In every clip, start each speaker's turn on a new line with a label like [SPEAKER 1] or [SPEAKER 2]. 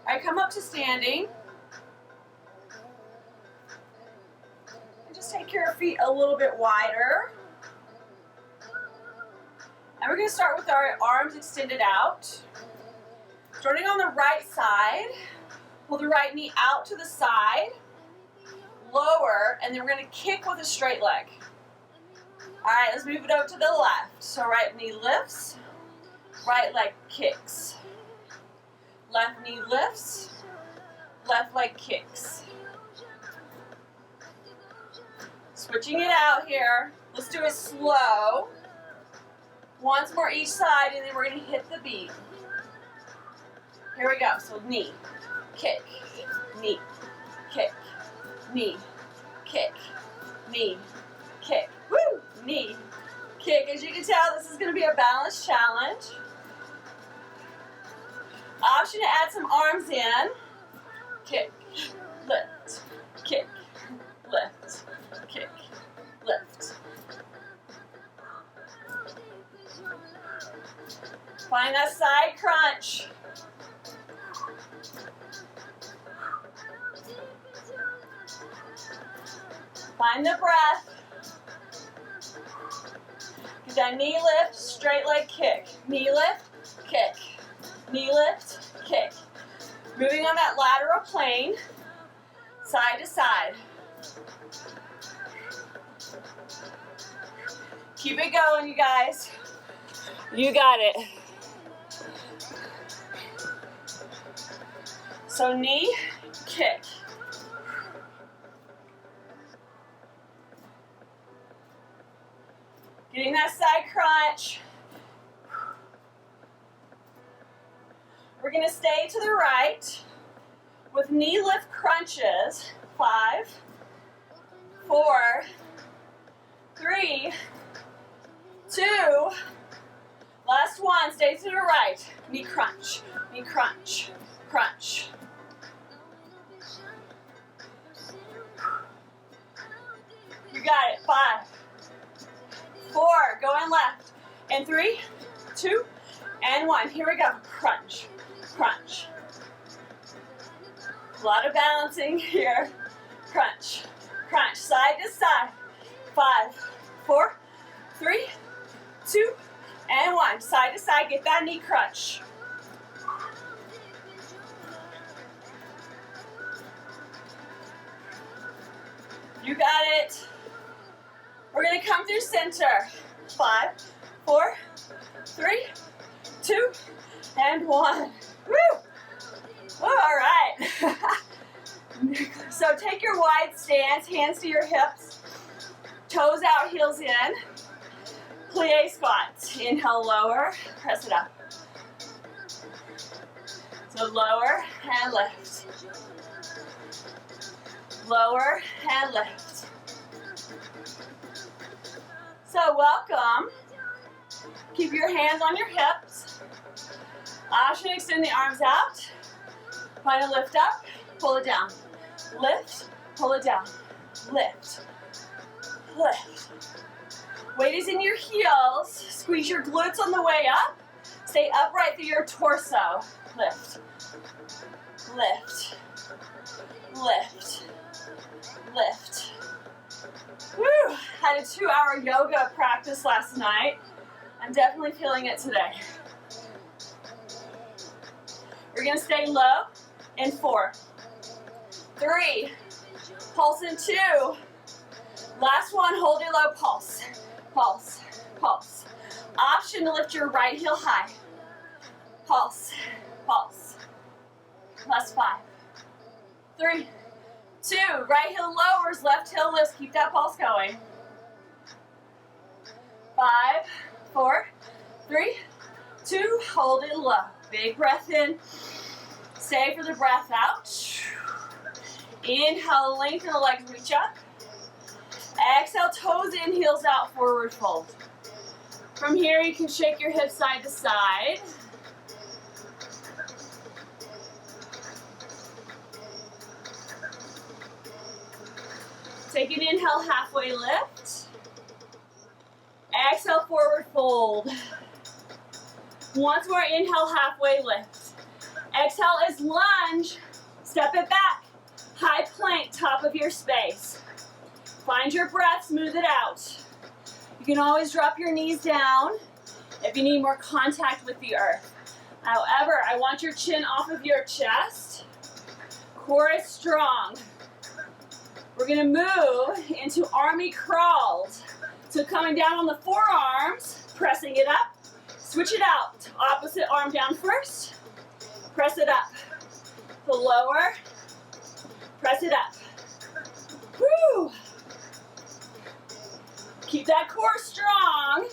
[SPEAKER 1] I come up to standing. And just take your feet a little bit wider. And we're going to start with our arms extended out. Starting on the right side, pull the right knee out to the side, lower, and then we're going to kick with a straight leg. All right, let's move it over to the left. So right knee lifts, right leg kicks. Left knee lifts, left leg kicks. Switching it out here. Let's do it slow. Once more each side, and then we're going to hit the beat. Here we go. So knee, kick, knee, kick, knee, kick, knee, kick. Woo! Knee, kick. As you can tell, this is going to be a balance challenge. Option to add some arms in. Kick, lift, kick, lift, kick, lift. Find that side crunch. Find the breath. Get that knee lift, straight leg kick. Knee lift, kick. Knee lift, kick. Moving on that lateral plane, side to side. Keep it going, you guys. You got it. So knee, kick. Getting that side crunch. We're going to stay to the right with knee lift crunches. 5, 4, 3, 2. Last one, stay to the right. Knee crunch, crunch. You got it. 5, 4, going left. And 3, 2, and 1. Here we go. Crunch, crunch. A lot of balancing here. Crunch, crunch. Side to side. 5, 4, 3, 2, and 1. Side to side. Get that knee crunch. You got it. We're going to come through center. 5, 4, 3, 2, and 1. Woo! All right. So take your wide stance, hands to your hips, toes out, heels in. Plie squats. Inhale, lower, press it up. So lower and lift. Lower and lift. So welcome. Keep your hands on your hips. Option, extend the arms out. Find a lift up, pull it down. Lift, pull it down. Lift, lift. Weight is in your heels. Squeeze your glutes on the way up. Stay upright through your torso. Lift, lift, lift, lift. Woo! Had a 2-hour yoga practice last night. I'm definitely feeling it today. We're going to stay low in 4, 3, pulse in 2. Last one, hold your low pulse. Pulse, pulse. Option to lift your right heel high. Pulse, pulse. Last 5, 3, 2. Right heel lowers, left heel lifts. Keep that pulse going. 5, 4, 3, 2. Hold it low. Big breath in. Stay for the breath out. Inhale, lengthen the legs, reach up. Exhale, toes in, heels out, forward fold. From here, you can shake your hips side to side. Take an inhale, halfway lift. Exhale, forward fold. Once more, inhale, halfway lift. Exhale is lunge. Step it back. High plank, top of your space. Find your breath, smooth it out. You can always drop your knees down if you need more contact with the earth. However, I want your chin off of your chest. Core is strong. We're gonna move into army crawls. So coming down on the forearms, pressing it up, switch it out. Opposite arm down first, press it up. The lower, press it up. Woo! Keep that core strong.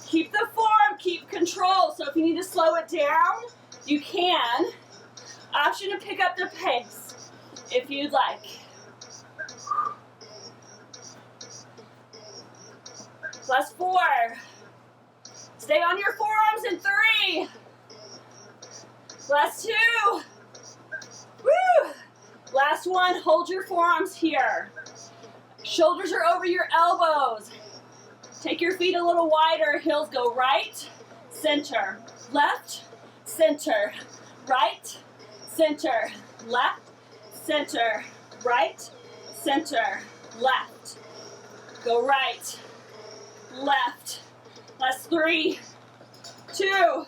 [SPEAKER 1] Keep the form, keep control. So if you need to slow it down, you can. Option to pick up the pace if you'd like. Last 4. Stay on your forearms in 3. Last 2. Woo! Last 1, hold your forearms here. Shoulders are over your elbows. Take your feet a little wider. Heels go right, center, left, center, right, center, left, center, right, center, left. Go right, left. Last 3, 2.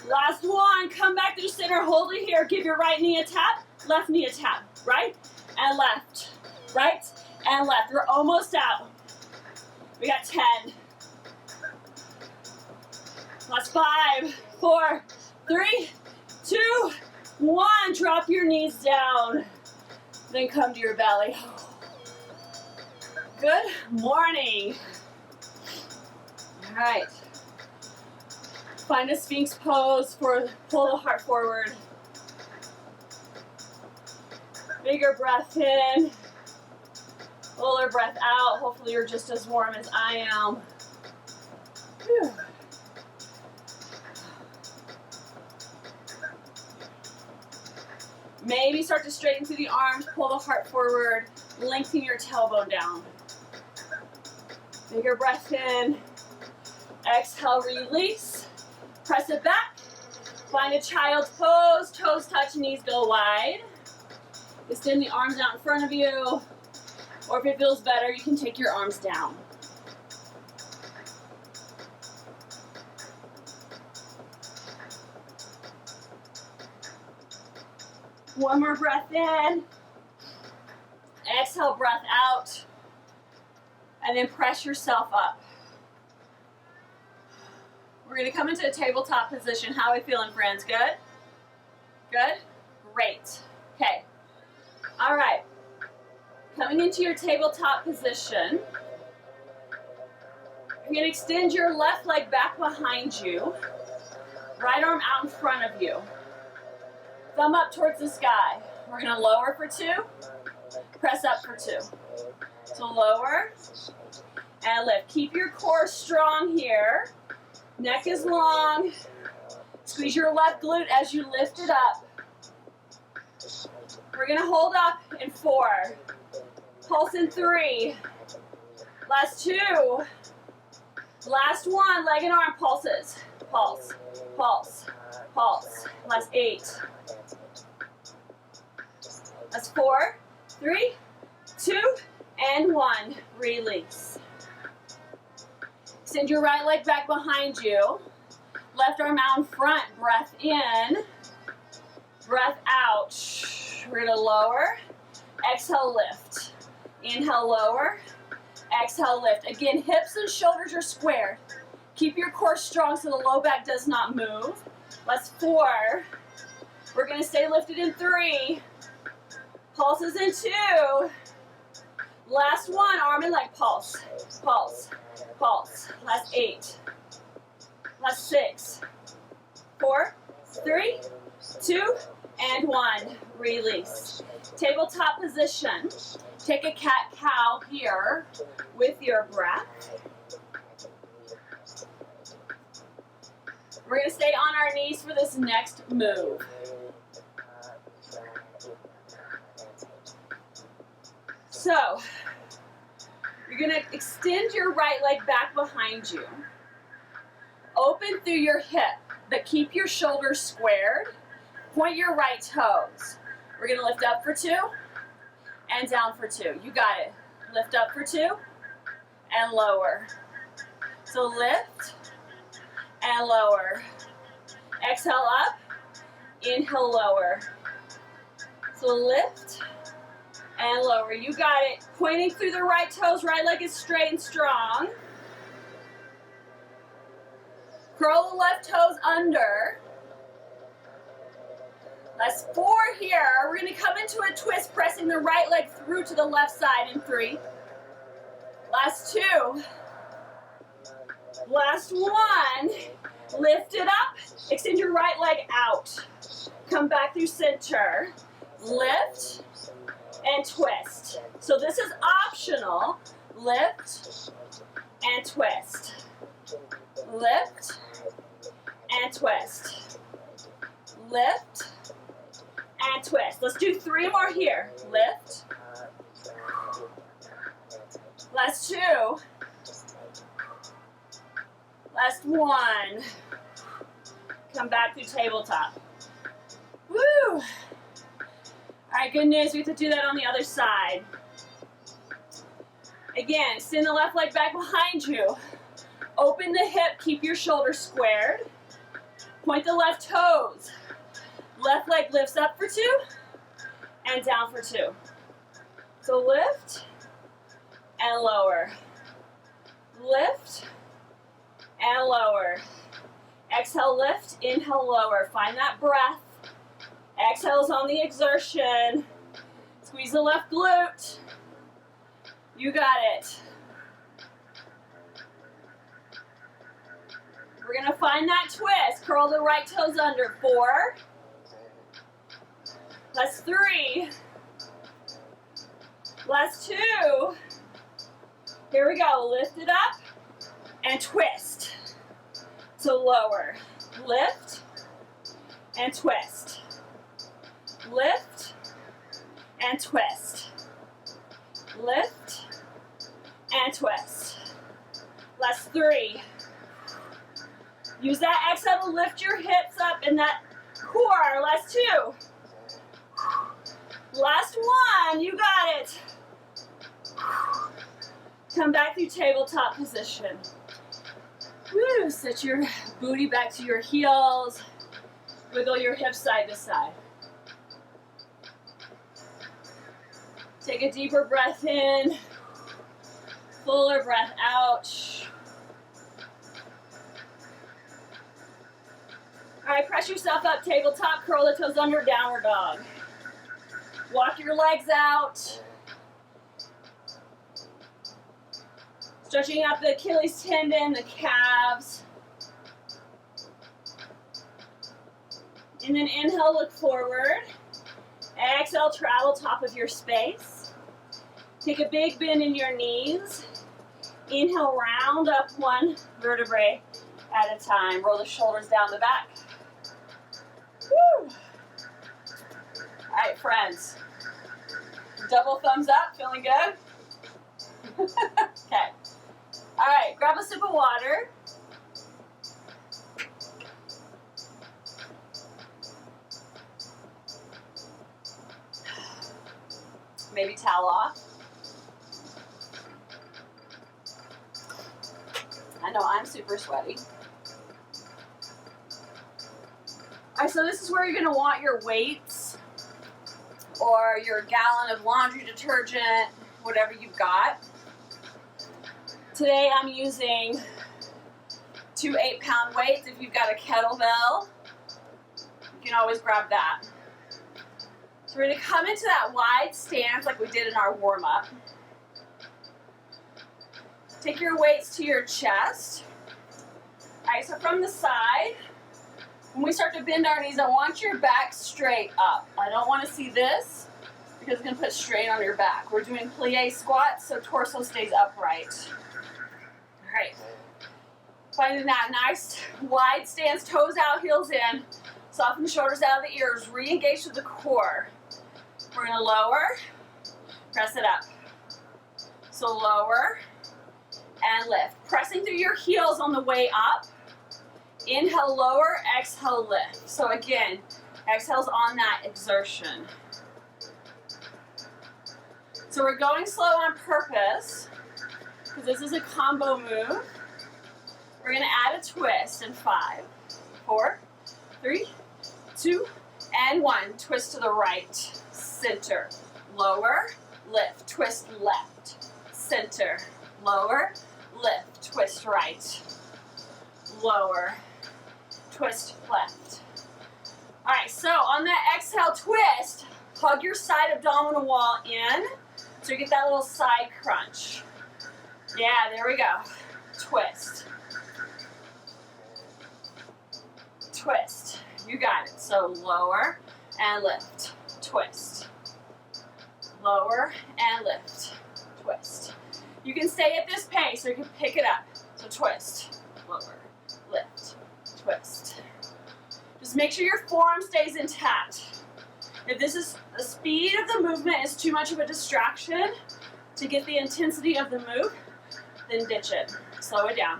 [SPEAKER 1] Last 1. Come back through center. Hold it here. Give your right knee a tap, left knee a tap. Right and left. Right and left. We're almost out. We got 10. Last 5, 4, 3, 2, 1. Drop your knees down. Then come to your belly. Good morning. All right. Find a Sphinx pose for pull the heart forward. Bigger breath in. Fuller breath out. Hopefully you're just as warm as I am. Whew. Maybe start to straighten through the arms, pull the heart forward, lengthen your tailbone down. Bigger breath in. Exhale, release. Press it back. Find a child's pose. Toes touch, knees go wide. Extend the arms out in front of you. Or if it feels better, you can take your arms down. One more breath in. Exhale, breath out. And then press yourself up. We're going to come into a tabletop position. How are we feeling, friends? Good? Good? Great. Okay. All right. Coming into your tabletop position, you're going to extend your left leg back behind you. Right arm out in front of you. Thumb up towards the sky. We're going to lower for 2. Press up for 2. So lower and lift. Keep your core strong here. Neck is long. Squeeze your left glute as you lift it up. We're going to hold up in 4. Pulse in 3. Last 2. Last 1. Leg and arm pulses. Pulse, pulse, pulse. Last 8. Last 4, 3, 2, and 1. Release. Extend your right leg back behind you. Left arm out in front. Breath in. Breath out. We're going to lower. Exhale, lift. Inhale, lower. Exhale, lift. Again, hips and shoulders are squared. Keep your core strong so the low back does not move. Last 4. We're going to stay lifted in 3. Pulses in 2. Last 1, arm and leg pulse. Pulse. Pulse. Last 8. Last 6. 4, 3, 2, and 1. Release. Tabletop position. Take a cat-cow here with your breath. We're going to stay on our knees for this next move. So, you're going to extend your right leg back behind you. Open through your hip, but keep your shoulders squared. Point your right toes. We're gonna lift up for 2 and down for 2. You got it. Lift up for 2 and lower. So lift and lower. Exhale up, inhale lower. So lift and lower. You got it. Pointing through the right toes, right leg is straight and strong. Curl the left toes under. That's 4 here. We're going to come into a twist, pressing the right leg through to the left side in 3. Last 2. Last 1. Lift it up. Extend your right leg out. Come back through center. Lift and twist. So this is optional. Lift and twist. Lift and twist. Lift and twist. Let's do 3 more here. Lift. Last 2. Last 1. Come back through tabletop. Woo! All right, good news. We have to do that on the other side. Again, extend the left leg back behind you. Open the hip, keep your shoulders squared. Point the left toes. Left leg lifts up for 2 and down for 2. So lift and lower. Lift and lower. Exhale, lift, inhale, lower. Find that breath. Exhale's on the exertion. Squeeze the left glute. You got it. We're gonna find that twist. Curl the right toes under. 4. That's 3. Last 2. Here we go. Lift it up and twist. So lower. Lift and twist. Lift and twist. Lift and twist. Last 3. Use that exhale to lift your hips up in that core. Last 2. Last 1. You got it. Come back through tabletop position. Woo, set your booty back to your heels. Wiggle your hips side to side. Take a deeper breath in. Fuller breath out. All right, press yourself up, tabletop, curl the toes under, downward dog. Walk your legs out. Stretching out the Achilles tendon, the calves. And then inhale, look forward. Exhale, travel top of your space. Take a big bend in your knees. Inhale, round up 1 vertebrae at a time. Roll the shoulders down the back. Woo! All right, friends. Double thumbs up, feeling good? Okay. All right, grab a sip of water. Maybe towel off. I know I'm super sweaty. All right, so this is where you're gonna want your weights or your gallon of laundry detergent, whatever you've got. Today I'm using 2 8-pound weights. If you've got a kettlebell, you can always grab that. So we're gonna come into that wide stance like we did in our warm-up. Take your weights to your chest. All right, so from the side, when we start to bend our knees, I want your back straight up. I don't want to see this because it's going to put strain on your back. We're doing plie squats, so torso stays upright. All right. Finding that nice wide stance, toes out, heels in. Soften the shoulders out of the ears. Re-engage with the core. We're going to lower, press it up. So lower and lift. Pressing through your heels on the way up. Inhale, lower, exhale, lift. So again, Exhale's on that exertion. So we're going slow on purpose, because this is a combo move. We're going to add a twist in 5, 4, 3, 2, and 1. Twist to the right, center, lower, lift, twist left, center, lower, lift, twist right, lower, twist left. All right, so on that exhale twist, hug your side abdominal wall in so you get that little side crunch. Yeah, there we go. Twist. Twist. You got it. So lower and lift. Twist. Lower and lift. Twist. You can stay at this pace or you can pick it up. So twist. Lower. Lift. Twist. Just make sure your forearm stays intact. If the speed of the movement is too much of a distraction to get the intensity of the move, then ditch it. Slow it down.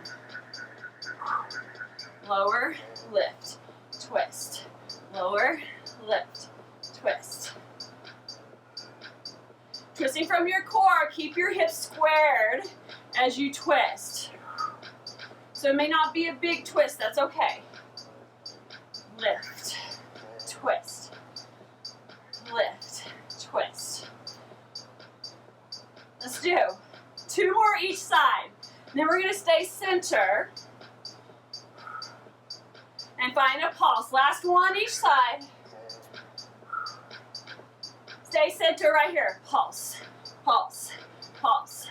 [SPEAKER 1] Lower, lift, twist. Lower, lift, twist. Twisting from your core, keep your hips squared as you twist. So it may not be a big twist, that's okay. Lift, twist, lift, twist. Let's do 2 more each side. Then we're going to stay center and find a pulse. Last one each side. Stay center right here. Pulse, pulse, pulse,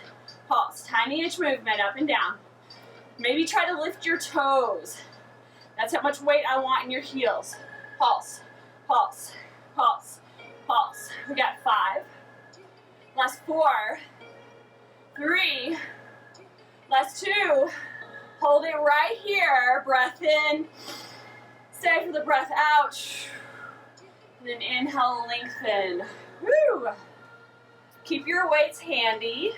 [SPEAKER 1] pulse. Tiny inch movement up and down. Maybe try to lift your toes. That's how much weight I want in your heels. Pulse, pulse, pulse, pulse. We got 5. Last 4, 3, last 2. Hold it right here. Breath in. Stay for the breath out. And then inhale, lengthen. Woo! Keep your weights handy.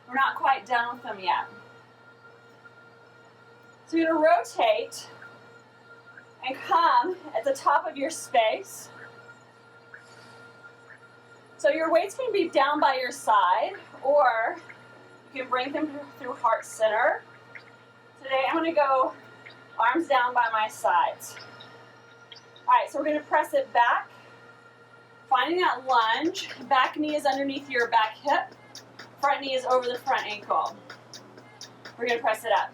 [SPEAKER 1] We're not quite done with them yet. So you're going to rotate and come at the top of your space. So your weights can be down by your side, or you can bring them through heart center. Today I'm going to go arms down by my sides. All right, so we're going to press it back, finding that lunge. Back knee is underneath your back hip. Front knee is over the front ankle. We're going to press it up.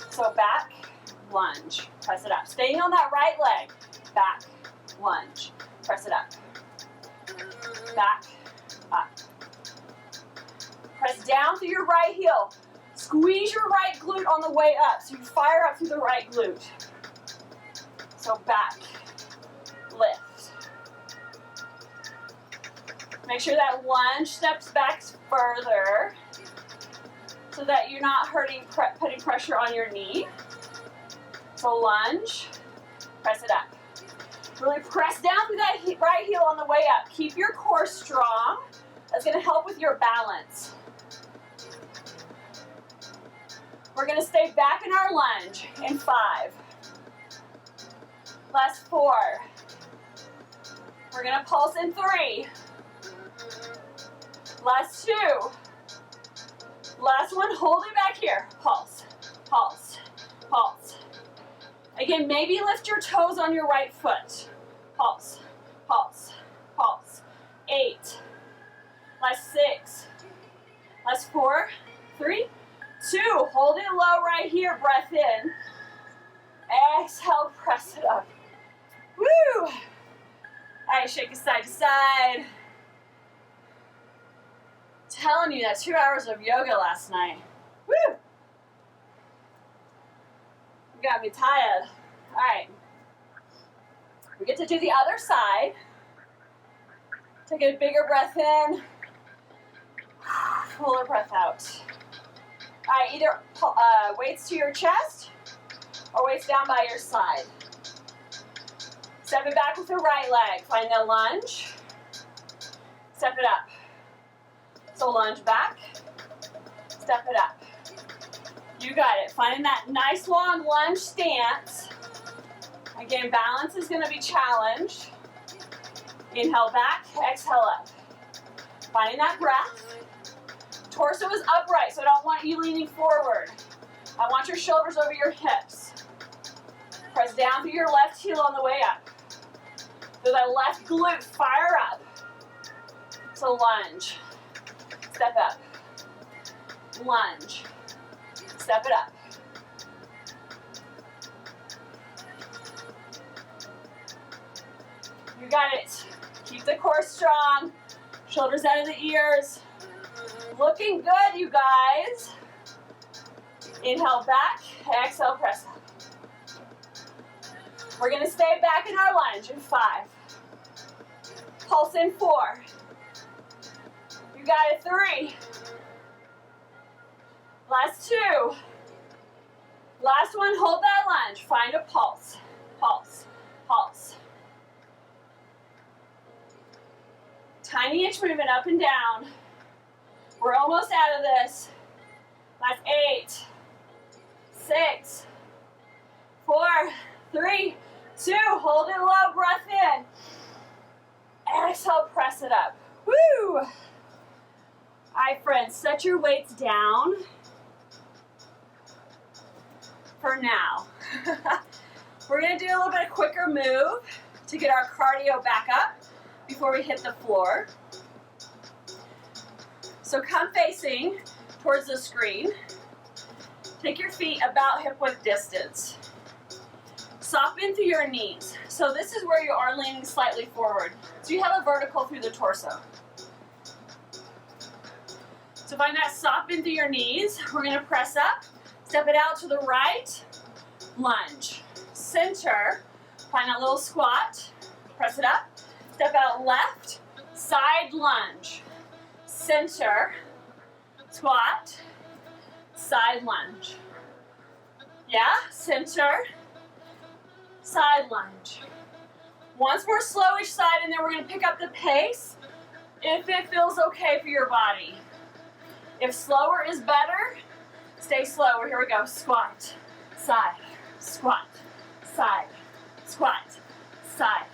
[SPEAKER 1] So back, lunge, press it up. Staying on that right leg. Back, lunge, press it up. Back, up. Press down through your right heel. Squeeze your right glute on the way up, so you fire up through the right glute. So back, lift. Make sure that lunge steps back further so that you're not putting pressure on your knee. So lunge, press it up. Really press down through that right heel on the way up. Keep your core strong. That's going to help with your balance. We're going to stay back in our lunge in 5. Last 4. We're going to pulse in 3. Last 2. Last one, hold it back here. Pulse, pulse, pulse. Again, maybe lift your toes on your right foot. Pulse, pulse, pulse. 8. Last 6. Last 4, 3, 2. Hold it low right here. Breath in. Exhale, press it up. Woo! All right, shake it side to side. Telling you that 2 hours of yoga last night. Woo! You got me tired. All right. We get to do the other side. Take a bigger breath in. Pull a breath out. All right, either weights to your chest or weights down by your side. Step it back with the right leg. Find the lunge. Step it up. So lunge back. Step it up. You got it. Finding that nice long lunge stance Again, balance is going to be challenged. Inhale back, exhale up. Finding that breath. Torso is upright, so I don't want you leaning forward. I want your shoulders over your hips. Press down through your left heel on the way up. Through that left glute, fire up. So lunge. Step up. Lunge. Step it up. You got it. Keep the core strong. Shoulders out of the ears. Looking good, you guys. Inhale back, exhale, press up. We're going to stay back in our lunge in 5. Pulse in 4. You got it, 3. Last 2. Last one, hold that lunge. Find a pulse. Pulse, pulse. Tiny inch movement up and down. We're almost out of this. Last 8, 6, 4, 3, 2. Hold it low, breath in. Exhale, press it up. Woo! All right, friends, set your weights down for now. We're gonna do a little bit of quicker move to get our cardio back up before we hit the floor. So come facing towards the screen. Take your feet about hip width distance. Soften through your knees. So this is where you are leaning slightly forward. So you have a vertical through the torso. So find that soften through your knees. We're gonna press up, step it out to the right, lunge. Center, find that little squat, press it up, step out left, side lunge. Center, squat, side lunge. Yeah, center, side lunge. Once we're slow each side, and then we're going to pick up the pace if it feels okay for your body. If slower is better, stay slower. Here we go. Squat, side, squat, side, squat, side.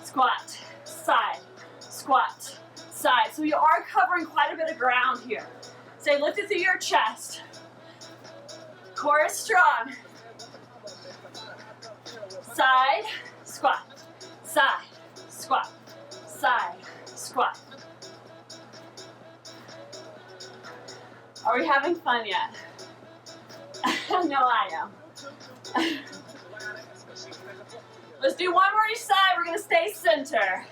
[SPEAKER 1] Squat, side, squat, side. So you are covering quite a bit of ground here. Stay lifted through your chest. Core is strong. Side, squat, side, squat, side, squat. Are we having fun yet? No, I am. Let's do one more each side. We're going to stay center.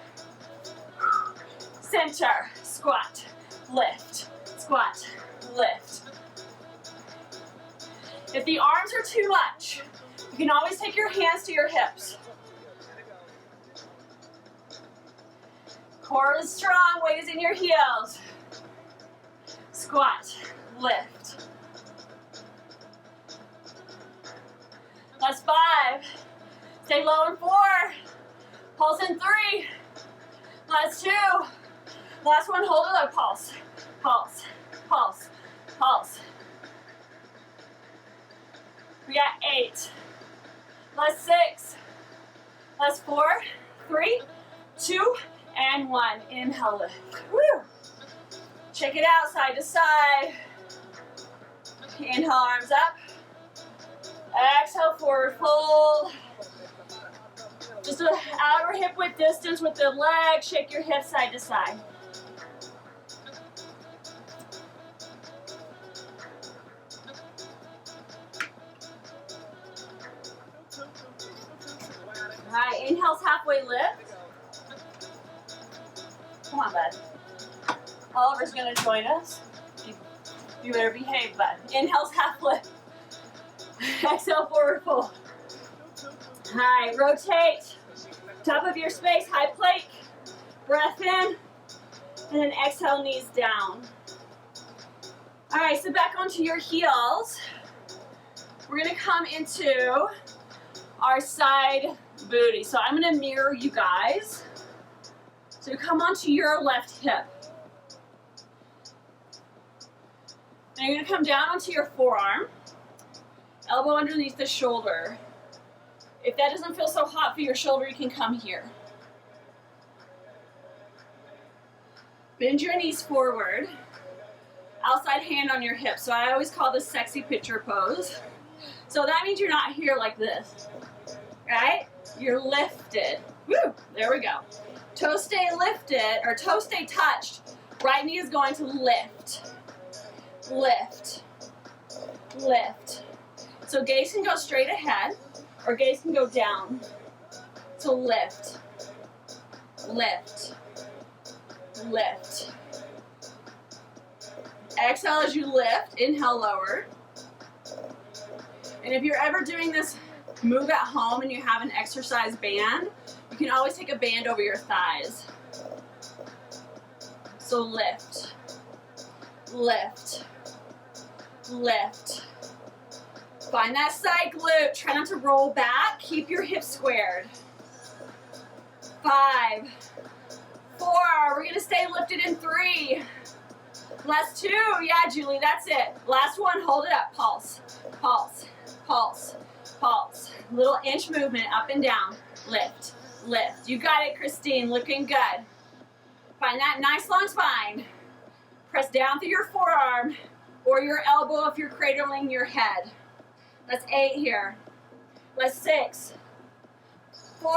[SPEAKER 1] Center, squat, lift, squat, lift. If the arms are too much, you can always take your hands to your hips. Core is strong, weight is in your heels. Squat, lift. Last 5. Stay low in 4. Pulse in 3. Last 2. Last one, hold it up. Pulse, pulse, pulse, pulse. We got 8. Last 6. Last 4, 3, 2, and 1. Inhale, lift. Woo! Check it out, side to side. Inhale, arms up. Exhale, forward fold. Just an outer hip width distance with the leg. Shake your hips side to side. All right, inhale's halfway lift. Come on, bud. Oliver's gonna join us. You better behave, bud. Inhale's half lift. Exhale, forward fold. All right, rotate. Top of your space, high plank. Breath in. And then exhale, knees down. All right, sit back onto your heels. We're gonna come into our side booty. So I'm gonna mirror you guys. So come onto your left hip. Then you're gonna come down onto your forearm. Elbow underneath the shoulder. If that doesn't feel so hot for your shoulder, you can come here. Bend your knees forward. Outside hand on your hip. So I always call this sexy picture pose. So that means you're not here like this, right? You're lifted. Woo, there we go. Toes stay lifted, or toes stay touched. Right knee is going to lift, lift, lift. So gaze can go straight ahead, or gaze can go down. So lift, lift, lift. Exhale as you lift, inhale lower. And if you're ever doing this move at home and you have an exercise band, you can always take a band over your thighs. So lift, lift, lift. Find that side glute. Try not to roll back. Keep your hips squared. 5, 4. We're going to stay lifted in 3. Last 2. Yeah, Julie, that's it. Last one. Hold it up. Pulse, pulse, pulse, pulse. Little inch movement up and down. Lift, lift. You got it, Christine. Looking good. Find that nice long spine. Press down through your forearm or your elbow if you're cradling your head. That's 8 here. That's 6, 4,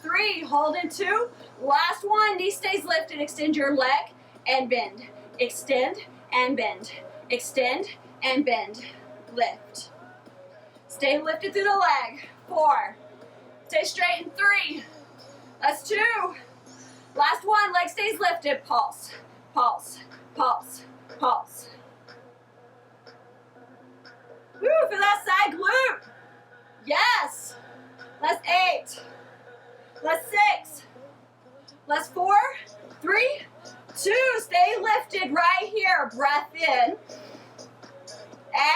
[SPEAKER 1] 3. Hold in 2. Last one. Knee stays lifted. Extend your leg and bend. Extend and bend. Extend and bend. Lift. Stay lifted through the leg. 4. Stay straight in 3. That's 2. Last one. Leg stays lifted. Pulse. Pulse. Pulse. Pulse. Woo, for that side glute. Yes. That's 8. That's 6. That's 4, 3, 2. Stay lifted right here. Breath in.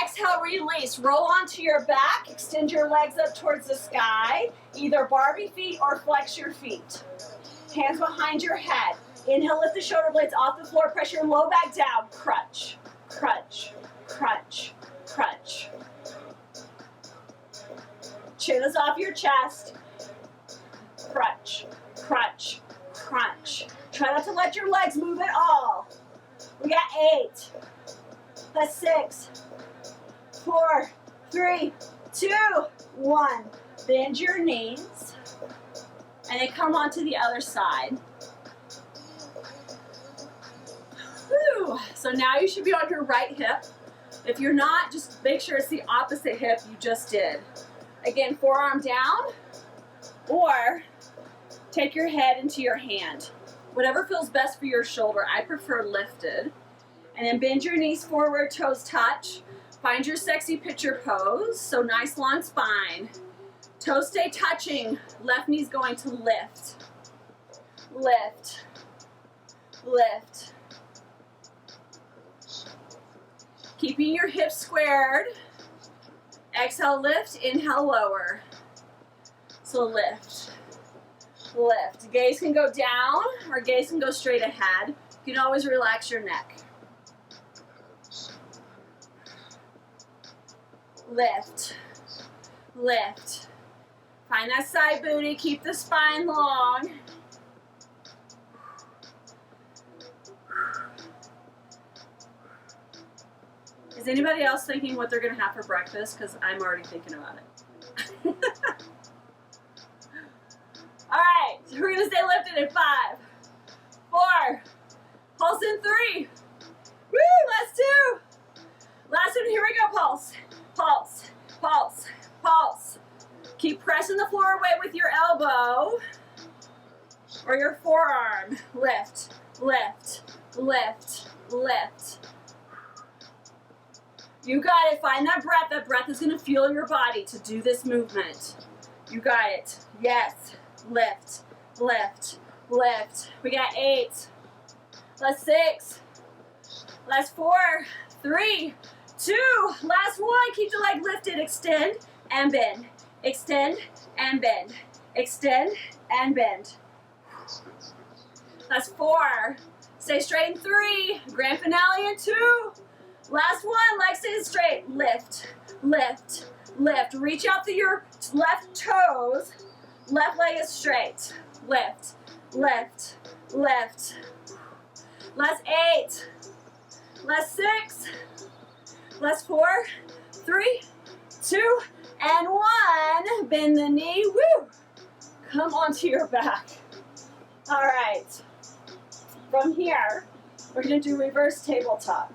[SPEAKER 1] Exhale, release. Roll onto your back. Extend your legs up towards the sky. Either Barbie feet or flex your feet. Hands behind your head. Inhale, lift the shoulder blades off the floor. Press your low back down. Crunch, crunch, crunch, crunch. Chin is off your chest. Crunch, crunch, crunch. Try not to let your legs move at all. We got 8. That's 6, 4, 3, 2, 1. Bend your knees. And then come on to the other side. Whew. So now you should be on your right hip. If you're not, just make sure it's the opposite hip you just did. Again, forearm down, or take your head into your hand. Whatever feels best for your shoulder. I prefer lifted. And then bend your knees forward, toes touch. Find your sexy picture pose. So nice long spine. Toes stay touching. Left knee's going to lift. Lift. Lift. Keeping your hips squared. Exhale, lift. Inhale, lower. So lift. Lift. Gaze can go down or gaze can go straight ahead. You can always relax your neck. Lift. Lift. Find that side booty. Keep the spine long. Is anybody else thinking what they're going to have for breakfast? Because I'm already thinking about it. All right, so we're going to stay lifted in 5, 4, pulse in 3. Woo, last 2. Last one, here we go, pulse. Pulse, pulse, pulse. Keep pressing the floor away with your elbow or your forearm. Lift, lift, lift, lift. You got it. Find that breath. That breath is going to fuel your body to do this movement. You got it. Yes. Lift, lift, lift. We got 8. That's 6. That's 4, 3, 2. Last one. Keep the leg lifted. Extend and bend. Extend and bend. Extend and bend. That's 4. Stay straight in 3. Grand finale in 2. Last one. Leg stays straight. Lift, lift, lift. Reach out through your left toes. Left leg is straight. Lift, lift, lift. Last 8. Last 6. Last 4, 3, 2, and 1. Bend the knee. Woo! Come onto your back. All right. From here, we're going to do reverse tabletop.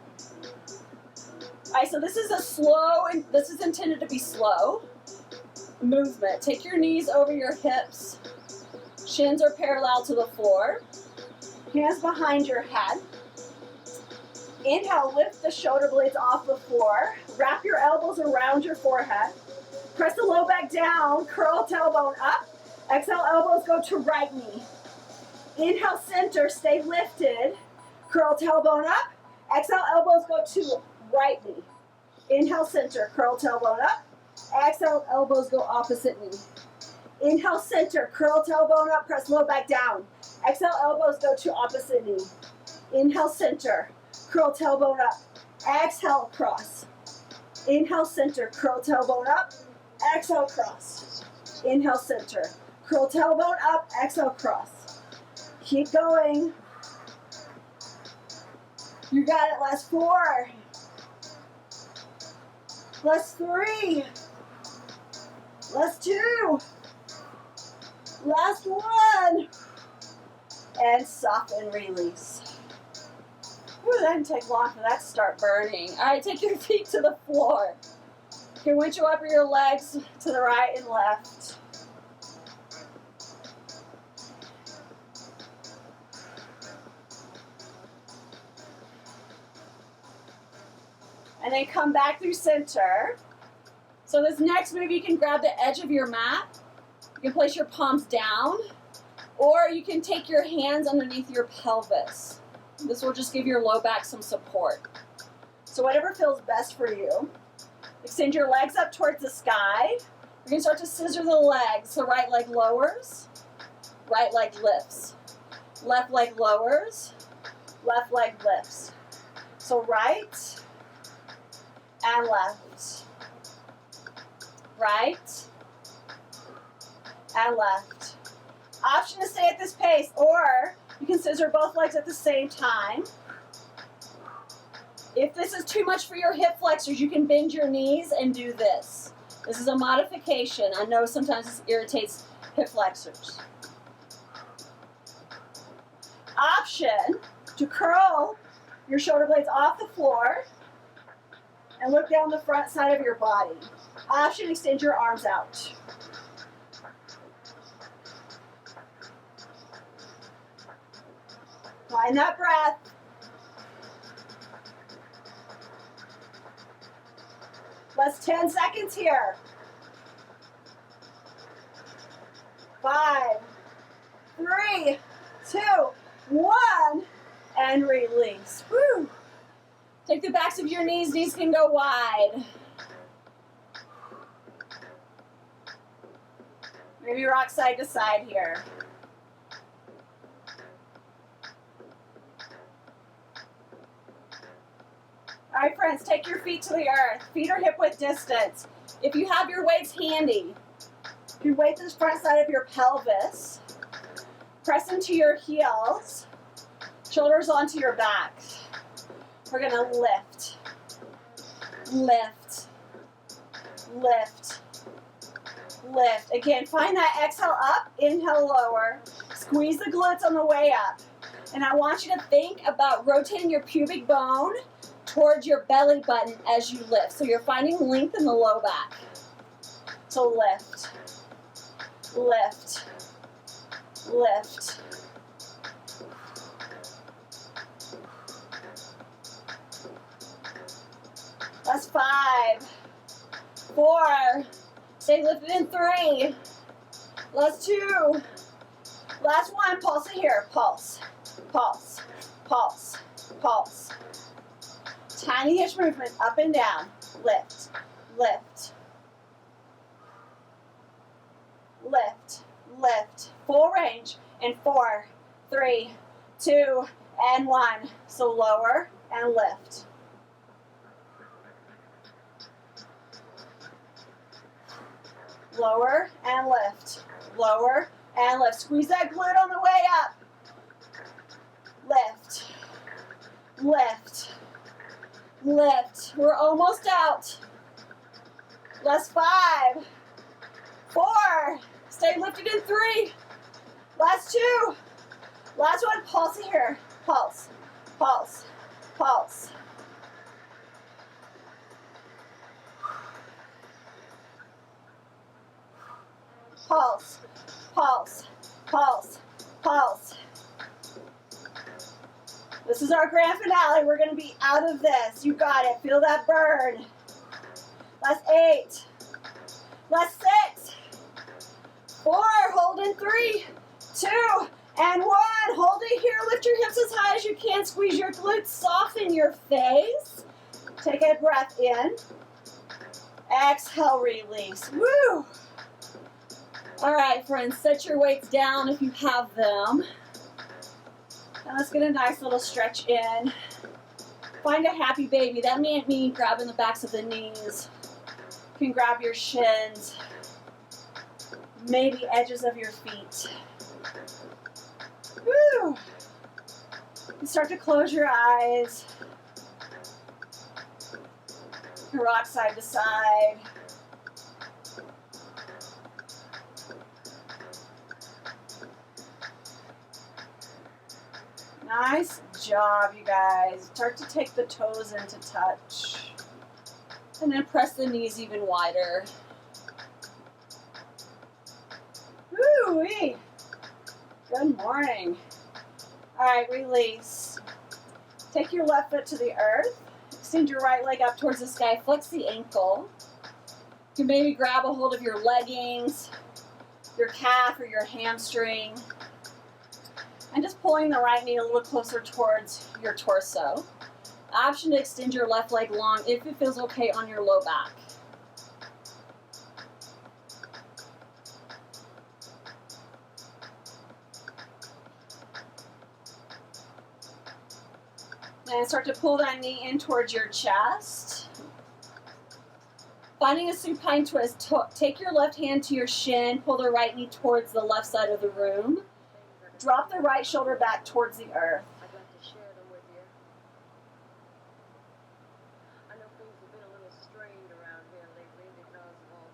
[SPEAKER 1] All right, so this is a slow, and this is intended to be slow movement. Take your knees over your hips. Shins are parallel to the floor. Hands behind your head. Inhale, lift the shoulder blades off the floor. Wrap your elbows around your forehead. Press the low back down, curl tailbone up. Exhale, elbows go to right knee. Inhale, center, stay lifted. Curl tailbone up. Exhale, elbows go to right knee. Inhale, center, curl tailbone up. Exhale, elbows go opposite knee. Inhale, center, curl tailbone up, press low back down. Exhale, elbows go to opposite knee. Inhale, center, curl tailbone up. Exhale, cross. Inhale, center, curl tailbone up. Exhale, cross. Inhale, center, curl tailbone up. Exhale, cross. Keep going. You got it. Last 4. Last 3. Last 2. Last 1. And soften, release. Ooh, that didn't take long for that to start burning. All right, take your feet to the floor. You can winch up your legs to the right and left. And then come back through center. So this next move, you can grab the edge of your mat. You can place your palms down, or you can take your hands underneath your pelvis. This will just give your low back some support. So whatever feels best for you. Extend your legs up towards the sky. You're going to start to scissor the legs. So right leg lowers, right leg lifts. Left leg lowers, left leg lifts. So right and left. Right and left. Option to stay at this pace, or you can scissor both legs at the same time. If this is too much for your hip flexors, you can bend your knees and do this. This is a modification. I know sometimes this irritates hip flexors. Option to curl your shoulder blades off the floor and look down the front side of your body. Option, extend your arms out. Find that breath. Last 10 seconds here. 5, 3, 2, 1, and release. Woo. Take the backs of your knees. Knees can go wide. Maybe rock side to side here. All right, friends, take your feet to the earth. Feet are hip width distance. If you have your weights handy, you weight this front side of your pelvis. Press into your heels. Shoulders onto your back. We're going to lift, lift, lift, lift. Again, find that exhale up, inhale lower. Squeeze the glutes on the way up. And I want you to think about rotating your pubic bone towards your belly button as you lift. So you're finding length in the low back. So lift, lift, lift. That's 5, 4, stay lifted in 3, last 2, last 1, pulse it here, pulse, pulse, pulse, pulse. Tiny hitch movement, up and down, lift, lift, lift, lift, full range, in 4, 3, 2, and 1. So lower and lift. Lower and lift. Lower and lift. Squeeze that glute on the way up. Lift. Lift. Lift. We're almost out. Last 5, 4. Stay lifted in 3. Last 2. Last one. Pulse here. Pulse. Pulse. Pulse. Pulse. Pulse. Pulse. Pulse. This is our grand finale. We're going to be out of this. You got it. Feel that burn. Last 8. Last 6. 4. Hold in 3, 2, and 1. Hold it here. Lift your hips as high as you can. Squeeze your glutes. Soften your face. Take a breath in. Exhale, release. Woo! All right, friends. Set your weights down if you have them. And let's get a nice little stretch in. Find a happy baby. That may mean grabbing the backs of the knees. You can grab your shins. Maybe edges of your feet. Woo! You start to close your eyes. You rock side to side. Nice job, you guys. Start to take the toes into touch. And then press the knees even wider. Woo-wee. Good morning. All right, release. Take your left foot to the earth. Extend your right leg up towards the sky. Flex the ankle. You can maybe grab a hold of your leggings, your calf, or your hamstring. And just pulling the right knee a little closer towards your torso. Option to extend your left leg long if it feels okay on your low back. And start to pull that knee in towards your chest. Finding a supine twist, take your left hand to your shin, pull the right knee towards the left side of the room. Drop the right shoulder back towards the earth.
[SPEAKER 2] I'd like to share them with you. I know things have been a little strained around here lately because of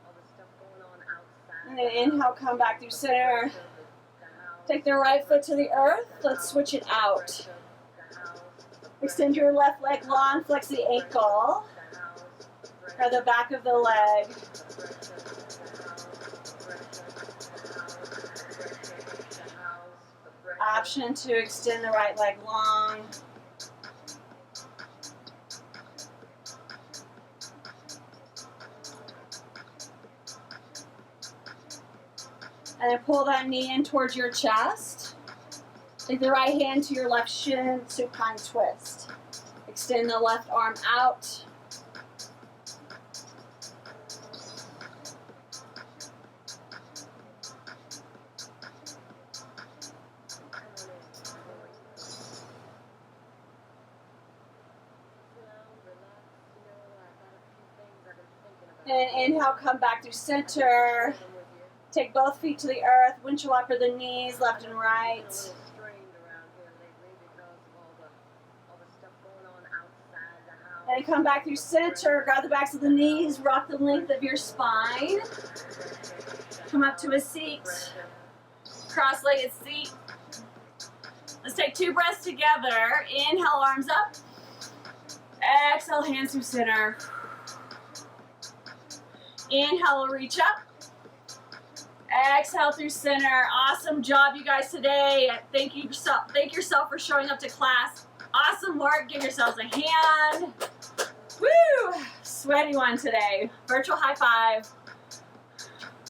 [SPEAKER 2] all the stuff going on outside.
[SPEAKER 1] And then inhale, come back through center. Take the right foot to the earth. Let's switch it out. Extend your left leg long, flex the ankle. Or the back of the leg. Option to extend the right leg long. And then pull that knee in towards your chest. Take the right hand to your left shin, supine twist. Extend the left arm out. And inhale, come back through center. Take both feet to the earth, windshield wiper the knees, left and right. And come back through center, grab the backs of the knees, rock the length of your spine. Come up to a seat, cross-legged seat. Let's take 2 breaths together. Inhale, arms up. Exhale, hands through center. Inhale, reach up. Exhale through center. Awesome job, you guys, today. Thank yourself for showing up to class. Awesome work. Give yourselves a hand. Woo! Sweaty one today. Virtual high five.